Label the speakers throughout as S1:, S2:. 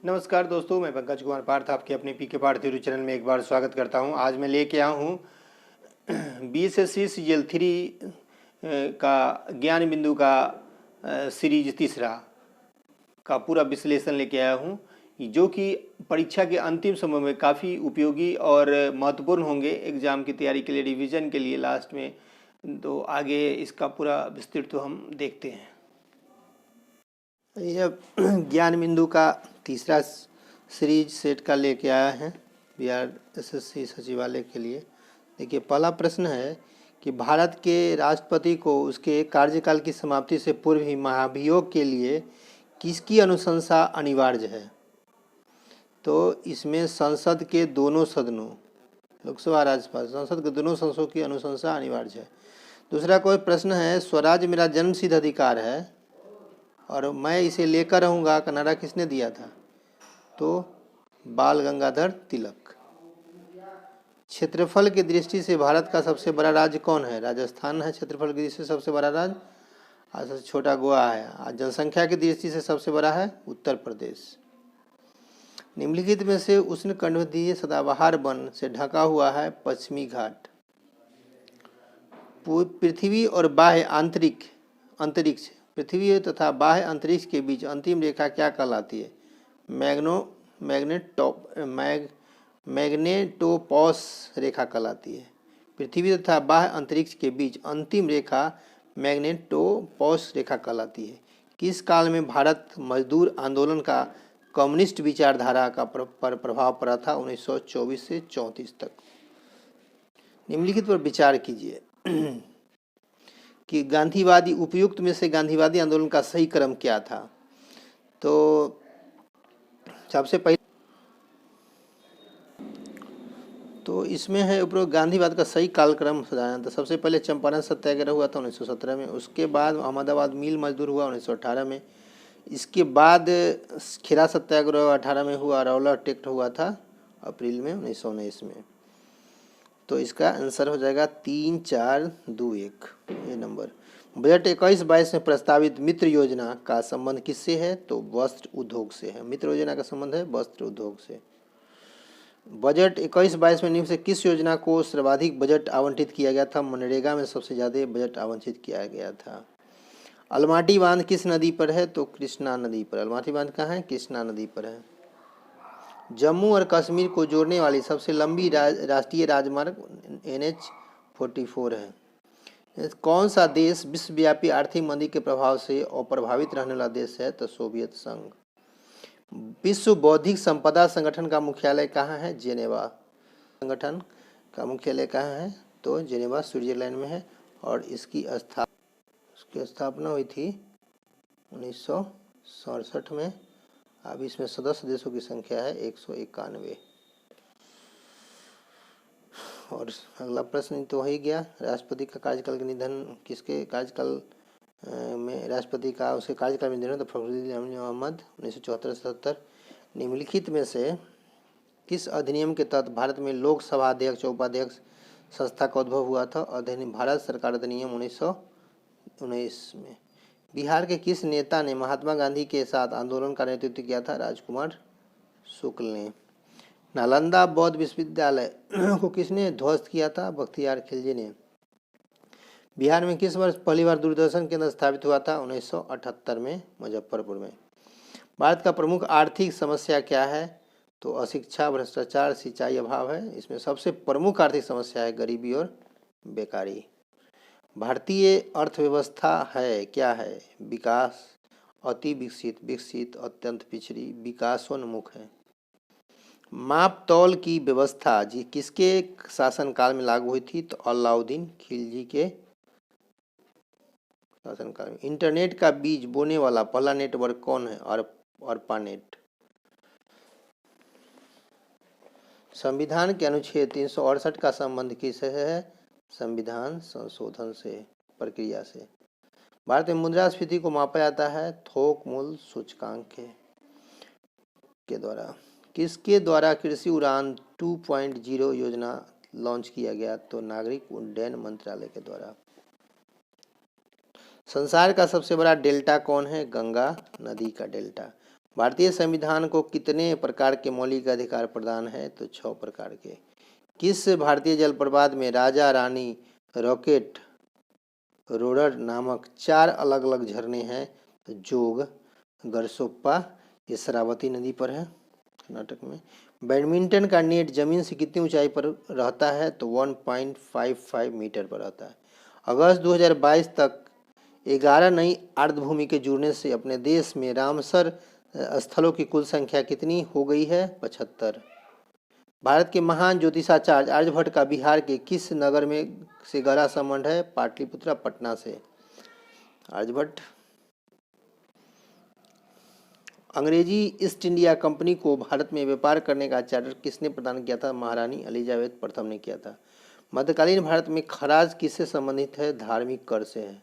S1: नमस्कार दोस्तों, मैं पंकज कुमार पार्थ आपके अपने पीके पार्थ यूट्यूब चैनल में एक बार स्वागत करता हूं। आज मैं लेके आया हूं BSSC CGL3 का ज्ञान बिंदु का सीरीज तीसरा का पूरा विश्लेषण लेके आया हूं, जो कि परीक्षा के अंतिम समय में काफ़ी उपयोगी और महत्वपूर्ण होंगे एग्ज़ाम की तैयारी के लिए, रिवीजन के लिए लास्ट में। तो आगे इसका पूरा विस्तृत तो हम देखते हैं। यह ज्ञान बिंदु का तीसरा सीरीज सेट का लेके आया है बिहार SSC सचिवालय के लिए। देखिए, पहला प्रश्न है कि भारत के राष्ट्रपति को उसके कार्यकाल की समाप्ति से पूर्व ही महाभियोग के लिए किसकी अनुशंसा अनिवार्य है? तो इसमें संसद के दोनों सदनों, लोकसभा राज्यसभा, संसद के दोनों सदनों की अनुशंसा अनिवार्य है। दूसरा कोई प्रश्न है, स्वराज मेरा जन्मसिद्ध अधिकार है और मैं इसे लेकर रहूँगा का नारा किसने दिया था? तो बाल गंगाधर तिलक। क्षेत्रफल की दृष्टि से भारत का सबसे बड़ा राज्य कौन है? राजस्थान है क्षेत्रफल की दृष्टि से सबसे बड़ा राज्य, और सबसे छोटा गोवा है। और जनसंख्या की दृष्टि से सबसे बड़ा है उत्तर प्रदेश। निम्नलिखित में से उष्णकटिबंधीय सदाबहार वन से ढका हुआ है पश्चिमी घाट। पृथ्वी और बाह्य अंतरिक्ष, पृथ्वी तथा बाह्य अंतरिक्ष के बीच अंतिम रेखा क्या कहलाती है? मैग्नेटोपॉस रेखा कहलाती है। पृथ्वी तथा बाह्य अंतरिक्ष के बीच अंतिम रेखा मैग्नेटोपॉस रेखा कहलाती है। किस काल में भारत मजदूर आंदोलन का कम्युनिस्ट विचारधारा का पर प्रभाव पड़ा था? 1924 से 34 तक। निम्नलिखित पर विचार कीजिए कि गांधीवादी उपयुक्त में से गांधीवादी आंदोलन का सही क्रम क्या था? तो सबसे पहले तो इसमें है उपरोक्त गांधीवाद का सही कालक्रम सजाया था। सबसे पहले चंपारण सत्याग्रह हुआ था 1917 में। उसके बाद अहमदाबाद मिल मजदूर हुआ 1918 में। इसके बाद खेरा सत्याग्रह 18 में हुआ। रौलट टेक्ट हुआ था अप्रैल में 1919 में। तो इसका आंसर हो जाएगा 3, 4, 2, 1 ये नंबर। बजट 21-22 में प्रस्तावित मित्र योजना का संबंध किससे है? तो वस्त्र उद्योग से है। मित्र योजना का संबंध है वस्त्र उद्योग से। बजट 21-22 में निम्न से किस योजना को सर्वाधिक बजट आवंटित किया गया था? मनरेगा में सबसे ज़्यादा बजट आवंटित किया गया था। अलमाटी बांध किस नदी पर है? तो कृष्णा नदी पर। अलमाटी बांध कहाँ है? कृष्णा नदी पर है। जम्मू और कश्मीर को जोड़ने वाली सबसे लंबी राष्ट्रीय राजमार्ग NH-44 है। कौन सा देश विश्वव्यापी आर्थिक मंदी के प्रभाव से अप्रभावित रहने वाला देश है? तो सोवियत संघ। विश्व बौद्धिक संपदा संगठन का मुख्यालय कहाँ है? जेनेवा। संगठन का मुख्यालय कहाँ है? तो जेनेवा स्विट्जरलैंड में है। और इसकी स्थापना हुई थी 1967 में। अब इसमें सदस्य देशों की संख्या है 191। और अगला प्रश्न तो हो ही गया, राष्ट्रपति का कार्यकाल के निधन किसके कार्यकाल में राष्ट्रपति का उसके कार्यकाल में निधन? तो फखरुद्दीन अहमद 1974-77। निम्नलिखित में से किस अधिनियम के तहत भारत में लोकसभा अध्यक्ष और उपाध्यक्ष संस्था का उद्भव हुआ था? अधिनियम भारत सरकार अधिनियम 1919 में। बिहार के किस नेता ने महात्मा गांधी के साथ आंदोलन का नेतृत्व किया था? राजकुमार शुक्ल ने। नालंदा बौद्ध विश्वविद्यालय को किसने ध्वस्त किया था? बख्तियार खिलजी ने। बिहार में किस वर्ष पहली बार दूरदर्शन केंद्र स्थापित हुआ था? 1978 में मुजफ्फरपुर में। भारत का प्रमुख आर्थिक समस्या क्या है? तो अशिक्षा, भ्रष्टाचार, सिंचाई अभाव है। इसमें सबसे प्रमुख आर्थिक समस्या है गरीबी और बेकारी। भारतीय अर्थव्यवस्था है क्या है? विकास, अति विकसित, विकसित, अत्यंत पिछड़ी, विकासोन्मुख है। माप तौल की व्यवस्था जी किसके शासनकाल में लागू हुई थी? तो अलाउद्दीन खिलजी के शासनकाल में। इंटरनेट का बीज बोने वाला पहला नेटवर्क कौन है? ARPANET। संविधान के अनुच्छेद 368 का संबंध किससे है? संविधान संशोधन से, प्रक्रिया से। भारत में मुद्रास्फीति को मापा जाता है थोक मूल्य सूचकांक के द्वारा। किसके द्वारा कृषि उड़ान 2.0 योजना लॉन्च किया गया? तो नागरिक उड्डयन मंत्रालय के द्वारा। संसार का सबसे बड़ा डेल्टा कौन है? गंगा नदी का डेल्टा। भारतीय संविधान को कितने प्रकार के मौलिक अधिकार प्रदान है? तो 6 प्रकार के। किस भारतीय जलप्रपात में राजा रानी रॉकेट रोडर नामक 4 अलग अलग झरने हैं? तो जोग, गरसोप्पा, ये शरावती नदी पर है कर्नाटक में। बैडमिंटन का नेट जमीन से कितनी ऊंचाई पर रहता है? तो 1.55 मीटर पर रहता है। अगस्त 2022 तक 11 नई आर्द्रभूमि के जुड़ने से अपने देश में रामसर स्थलों की कुल संख्या कितनी हो गई है? 75। भारत के महान ज्योतिषाचार्य आर्यभट्ट का बिहार के किस नगर में से गहरा संबंध है? पाटलिपुत्र, पटना से आर्यभट्ट। अंग्रेजी ईस्ट इंडिया कंपनी को भारत में व्यापार करने का चार्टर किसने प्रदान किया था? महारानी एलिजाबेथ प्रथम ने किया था। मध्यकालीन भारत में खराज किससे संबंधित है? धार्मिक कर से है।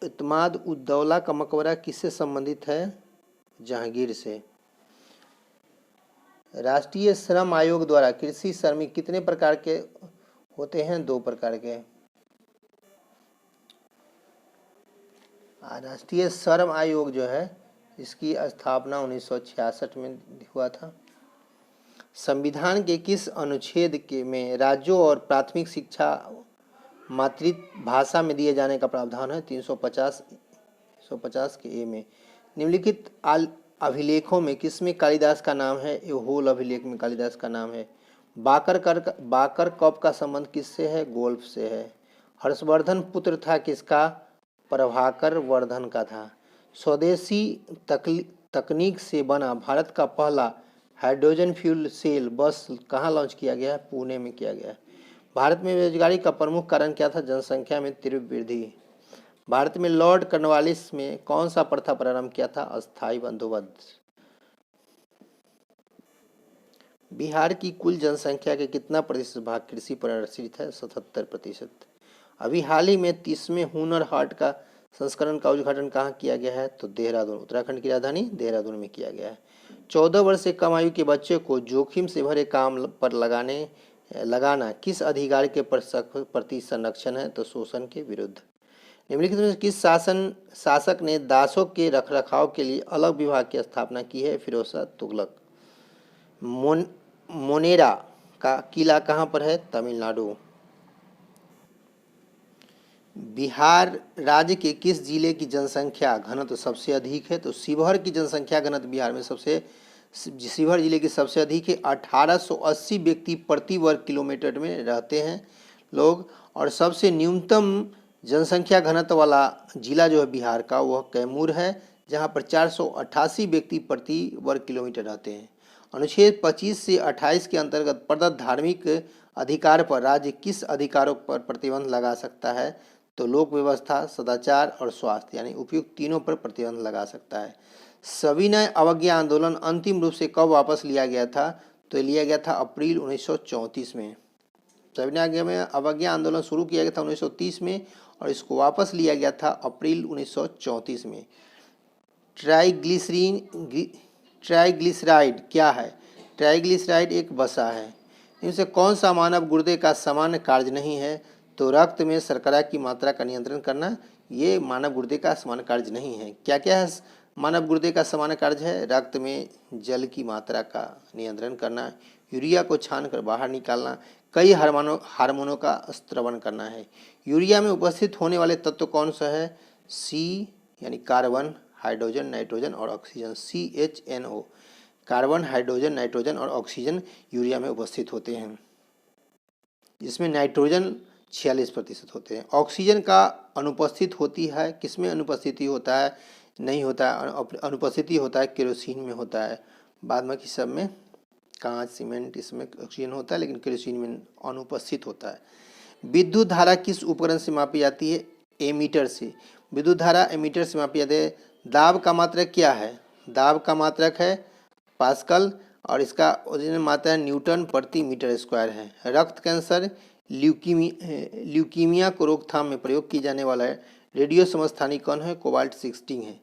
S1: इत्माद उद्दौला का मकबरा किससे संबंधित है? जहांगीर से। राष्ट्रीय श्रम आयोग द्वारा कृषि श्रमिक कितने प्रकार के होते हैं? 2 प्रकार के। राष्ट्रीय श्रम आयोग जो है इसकी स्थापना 1966 में हुआ था। संविधान के किस अनुच्छेद के में राज्यों और प्राथमिक शिक्षा मातृभाषा में दिए जाने का प्रावधान है? 350 के ए में। निम्नलिखित अभिलेखों में किसमें कालिदास का नाम है? होल अभिलेख में कालिदास का नाम है। बाकर कप का संबंध किससे है? गोल्फ से है। हर्षवर्धन पुत्र था किसका? प्रभाकर वर्धन का था। स्वदेशी तकनीक से बना भारत का पहला हाइड्रोजन फ्यूल सेल बस कहाँ लॉन्च किया गया है? पुणे में किया गया है। भारत में बेरोजगारी का प्रमुख कारण क्या था? जनसंख्या में तीव्र वृद्धि। भारत में लॉर्ड कॉर्नवालिस में कौन सा प्रथा प्रारंभ किया था? अस्थायी बंदोबस्त। बिहार की कुल जनसंख्या के कितना प्रतिशत भाग कृषि पर आश्रित है? 77%। अभी हाल ही में 30वें हुनर हाट का संस्करण का उद्घाटन कहाँ किया गया है? तो देहरादून, उत्तराखंड की राजधानी देहरादून में किया गया है। 14 वर्ष से कम आयु के बच्चे को जोखिम से भरे काम पर लगाना किस अधिकार के प्रति संरक्षण है? तो शोषण के विरुद्ध। निम्नलिखित में किस शासक ने दासों के रखरखाव के लिए अलग विभाग की स्थापना की है? फिरोज शाह तुगलक। मोनेरा का किला कहाँ पर है? तमिलनाडु। बिहार राज्य के किस जिले की जनसंख्या घनत्व सबसे अधिक है? तो शिवहर की जनसंख्या घनत्व बिहार में शिवहर जिले की सबसे अधिक है। 1880 व्यक्ति प्रति वर्ग किलोमीटर में रहते हैं लोग। और सबसे न्यूनतम जनसंख्या घनत्व वाला जिला जो है बिहार का वह कैमूर है, जहां पर 488 व्यक्ति प्रति वर्ग किलोमीटर रहते हैं। अनुच्छेद 25 से 28 के अंतर्गत प्रदत्त धार्मिक अधिकार पर राज्य किस अधिकारों पर प्रतिबंध लगा सकता है? तो लोक व्यवस्था, सदाचार और स्वास्थ्य, यानी उपयुक्त तीनों पर प्रतिबंध लगा सकता है। सविनय अवज्ञा आंदोलन अंतिम रूप से कब वापस लिया गया था? तो लिया गया था अप्रैल 1934 में। सविनय में अवज्ञा आंदोलन शुरू किया गया था 1930 में और इसको वापस लिया गया था अप्रैल 1934 में। ट्राइग्लिसराइड क्या है? ट्राइग्लिसराइड एक वसा है। इनसे कौन सा मानव गुर्दे का सामान्य कार्य नहीं है? तो रक्त में शर्करा की मात्रा का नियंत्रण करना, ये मानव गुर्दे का सामान्य कार्य नहीं है। क्या क्या है मानव गुर्दे का सामान्य कार्य है? रक्त में जल की मात्रा का नियंत्रण करना, यूरिया को छान कर बाहर निकालना, कई हार्मोनों का स्त्रवण करना है। यूरिया में उपस्थित होने वाले तत्व कौन सा है? सी यानी कार्बन, हाइड्रोजन, नाइट्रोजन और oxygen, CHNO। Carbon, hydrogen, nitrogen और ऑक्सीजन यूरिया में उपस्थित होते हैं, जिसमें नाइट्रोजन 46% होते हैं। ऑक्सीजन का अनुपस्थित होती है, किसमें अनुपस्थिति होता है? नहीं होता है, अनुपस्थिति होता है केरोसिन में होता है। बाद में सब में कांच, सीमेंट, इसमें ऑक्सीजन होता है, लेकिन केरोसिन में अनुपस्थित होता है। विद्युत धारा किस उपकरण से मापी जाती है? एमीटर से। विद्युत धारा एमीटर से मापी जाती है। दाब का मात्रक क्या है? दाब का मात्रक है पास्कल और इसका ओरिजिनल मात्रा न्यूटन प्रति मीटर स्क्वायर है। रक्त कैंसर, ल्यूकीमिया को रोकथाम में प्रयोग की जाने वाला है रेडियो समस्थानिक कण है? कोबाल्ट 16 है।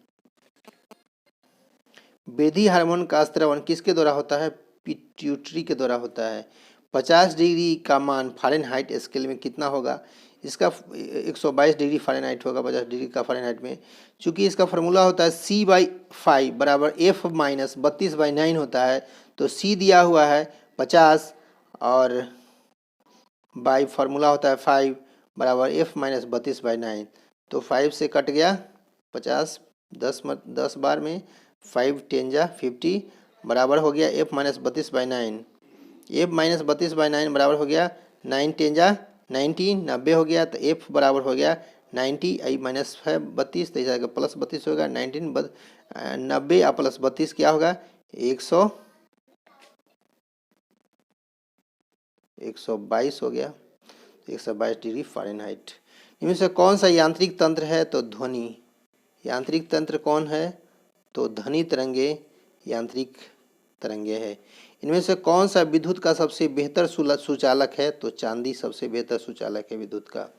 S1: वृद्धि हार्मोन का स्त्रवण किसके द्वारा होता है? पिट्यूटरी के द्वारा होता है। 50 डिग्री का मान फ़ारेनहाइट स्केल में कितना होगा? इसका 122 डिग्री फ़ारेनहाइट होगा, 50 डिग्री का फ़ारेनहाइट में। चूँकि इसका फार्मूला होता है C/5 बराबर F माइनस 32/9 होता है, तो C दिया हुआ है 50 और बाई फार्मूला होता है 5 बराबर F माइनस 32/9, तो 5 से कट गया 50, 10 बार में 5 10 जा 50 बराबर हो गया F माइनस 32/9। F माइनस 32/9 बराबर हो गया 9 10 जा 90, 90 हो गया, तो F बराबर हो गया 90 आई माइनस है 32, तो जाएगा प्लस 32 होगा 19 90 और प्लस 32 क्या होगा 122 हो गया, 122 डिग्री फ़ारेनहाइट। इनमें से कौन सा यांत्रिक तंत्र है? तो ध्वनि। यांत्रिक तंत्र कौन है? तो ध्वनि तरंगे यांत्रिक तरंगे है। इनमें से कौन सा विद्युत का सबसे बेहतर सुचालक है? तो चांदी सबसे बेहतर सुचालक है विद्युत का।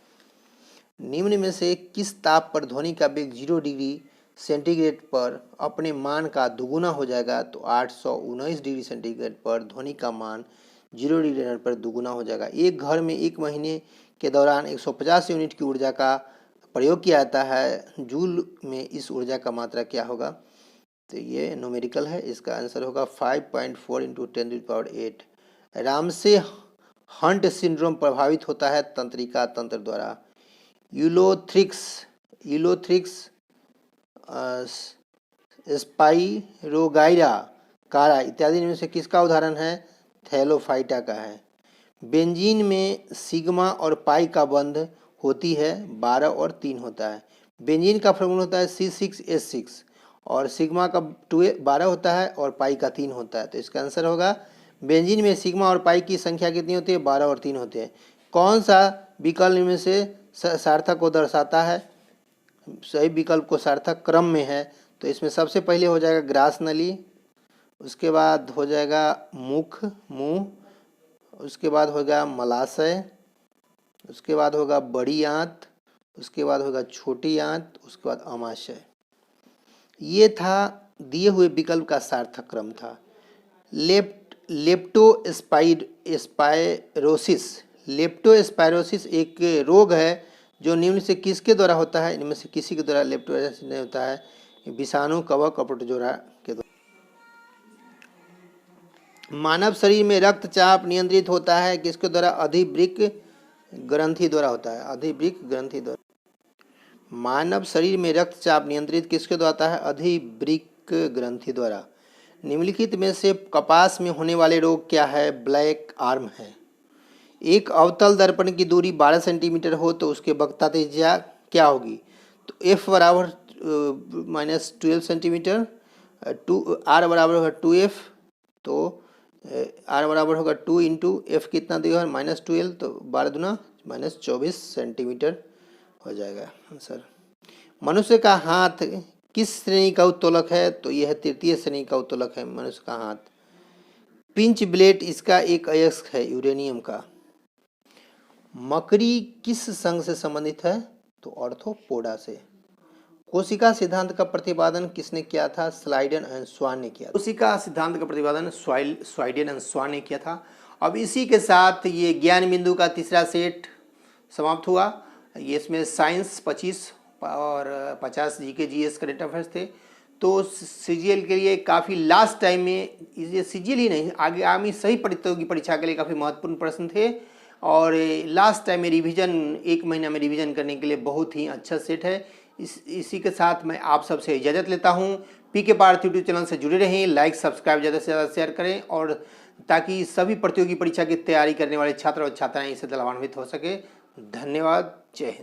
S1: निम्न में से किस ताप पर ध्वनि का वेग 0 डिग्री सेंटीग्रेड पर अपने मान का दुगुना हो जाएगा? तो 819 डिग्री सेंटीग्रेड पर ध्वनि का मान 0 डिग्री पर दुगुना हो जाएगा। एक घर में एक महीने के दौरान 150 यूनिट की ऊर्जा का प्रयोग किया जाता है, जूल में इस ऊर्जा का मात्रा क्या होगा? तो ये न्यूमेरिकल है, इसका आंसर होगा 5.4 × 10⁸। रामसे हंट सिंड्रोम प्रभावित होता है तंत्रिका तंत्र द्वारा। यूलोथ्रिक्स स्पाइरोगाइरा कारा इत्यादि में से किसका उदाहरण है? थैलोफाइटा का है। बेंजीन में सिग्मा और पाई का बंध होती है 12 और 3 होता है। बेंजीन का फॉर्मूला होता है C6H6 और सिग्मा का 12 होता है और पाई का 3 होता है, तो इसका आंसर होगा बेंजीन में सिग्मा और पाई की संख्या कितनी होती है? 12 और 3 होते हैं। कौन सा विकल्प में से सार्थक को दर्शाता है? सही विकल्प को सार्थक क्रम में है, तो इसमें सबसे पहले हो जाएगा ग्रास नली, उसके बाद हो जाएगा मुंह, उसके बाद होगा मलाशय, उसके बाद होगा बड़ी आंत, उसके बाद होगा छोटी आंत, उसके बाद अमाशय। ये था दिए हुए विकल्प का सार्थक क्रम था। लेप्टोस्पाइरोसिस एक रोग है जो निम्न से किसके द्वारा होता है? इनमें से किसी के द्वारा लेप्टोस्पाइरोसिस नहीं होता है, विषाणु, कवक और प्रोटोजोआ के द्वारा। मानव शरीर में रक्तचाप नियंत्रित होता है किसके द्वारा? अधिवृक्क ग्रंथि द्वारा होता है, अधिवृक्क ग्रंथि द्वारा। मानव शरीर में रक्तचाप नियंत्रित किसके द्वारा होता है? अधिवृक्क ग्रंथि द्वारा। निम्नलिखित में से कपास में होने वाले रोग क्या है? ब्लैक आर्म है। एक अवतल दर्पण की दूरी 12 सेंटीमीटर हो तो उसके वक्रता त्रिज्या क्या होगी? तो F बराबर -12 सेंटीमीटर, R बराबर होगा 2F, तो R बराबर होगा 2 × F कितना दिया है? -12, तो 12 दूना -24 सेंटीमीटर हो जाएगा आंसर। मनुष्य का हाथ किस श्रेणी का उत्तोलक है? तो यह तृतीय श्रेणी का उत्तोलक है मनुष्य का हाथ। पिंच ब्लेड इसका एक अयस्क है यूरेनियम का। मकड़ी किस संघ से संबंधित है? तो ऑर्थोपोडा से। कोशिका सिद्धांत का प्रतिपादन किसने किया था? स्लाइडन एंड स्वान ने किया। कोशिका सिद्धांत का प्रतिपादन स्लाइडन एंड स्वान ने किया था। अब इसी के साथ ये ज्ञान बिंदु का तीसरा सेट समाप्त हुआ। ये इसमें साइंस 25 और 50 जीके जीएस करंट अफेयर्स थे। तो सीजीएल के लिए काफ़ी लास्ट टाइम में, ये सीजीएल ही नहीं, आगामी सही प्रतियोगी परीक्षा के लिए काफ़ी महत्वपूर्ण प्रश्न थे और लास्ट टाइम में रिवीजन, 1 महीना में रिवीजन करने के लिए बहुत ही अच्छा सेट है। इसी के साथ मैं आप सबसे इजाज़त लेता हूँ। पीके पार्थ यूट्यूब चैनल से जुड़े रहें, लाइक सब्सक्राइब ज़्यादा से ज़्यादा शेयर करें और ताकि सभी प्रतियोगी परीक्षा की तैयारी करने वाले छात्र और छात्राएं इससे लाभान्वित हो सके। धन्यवाद। जय हिंद।